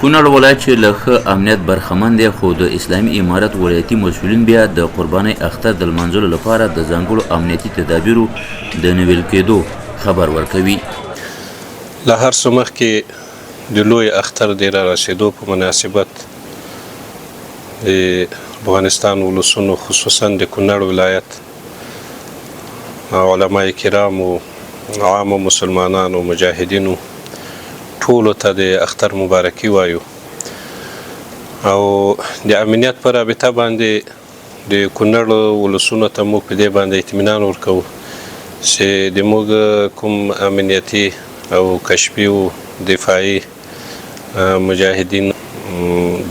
کونړ ولایت چې له ښه امنیت برخمن دی، خو د اسلامي امارت ولایتي مسؤلین بیا د قربانۍ اختر د لمانځلو لپاره د ځانګړو امنیتي تدابیرو د نویل کېدو خبر ورکوي. له هر څه مخکې د لوی اختر د رارسېدو په مناسبت د افغانستان ولسونو خصوصا د کونړ ولایت علماء کرامو، عامو مسلمانانو، مجاهدینو ټولو ته د اختر مبارکي وایو او د امنیت په رابطه باندې د کونړ ولسونو ته موږ په دې باندې اطمینان ورکوو چې د موږ کوم امنیتي او کشفي او دفاعي مجاهدین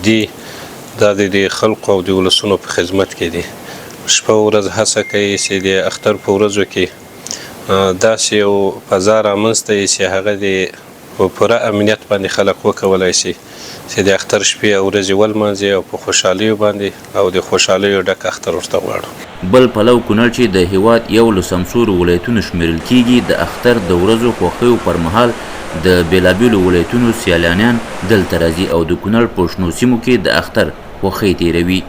دي دا د خلکو او د ولسونو په خدمت کې دي. شپه ورځ هڅه کوي چې د اختر په ورځو کې داسې یو فضا رامنځته وي چې هغه د په پوره امنیت باندې خلک وکولی شي چې د اختر شپې او ورځې ولمانځي او په خوشحالیو باندې او د خوشحالیو ډک اختر ورته غواړو. بل پلو کونړ چې د هیواد یو له سمسورو ولایتونو شمیرل کیږي، د اختر د ورځو خوښیو پر مهال د بیلابیلو ولایتونو سیلانیان دلته راځي او د کونړ په شنو سیمو کې د اختر خوښۍ تیروي.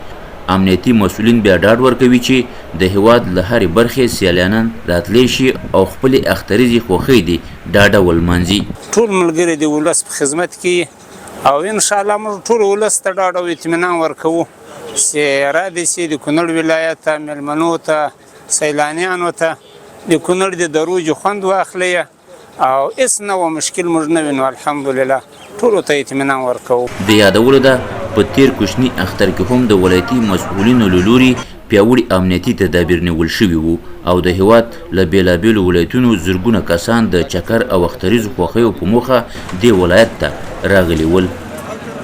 امنیتي مسؤلین بیا ډاډ ورکوي چې د هیواد له هرې برخې سیلانیان راتلی شي او خپلې اختریزې خوښۍ دي ډاډه ولمانځي. ټول ملګري د ولس په خدمت کې او انشاءالله موږ ټول ولس ته ډاډ او اطمینان ورکوو چې رادې شي د کونړ ولایت ته، میلمنو ته، سیلانیانو ته د کونړ د دروجو خوند واخلي او هېڅ نه مشکل موږ نه وینو. الحمدلله ټولو ته اطمینان ورکوو. د یادولو ده په تیر کوچني اختر کې هم د ولایتي مسؤلینو له لوري پیاوړي امنیتي تدابیر نیول شوي وو او د هیواد له بیلابیلو ولایتونو زرګونه کسان د چکر او اختریزو خوښیو په موخه دې ولایت ته راغلي ول.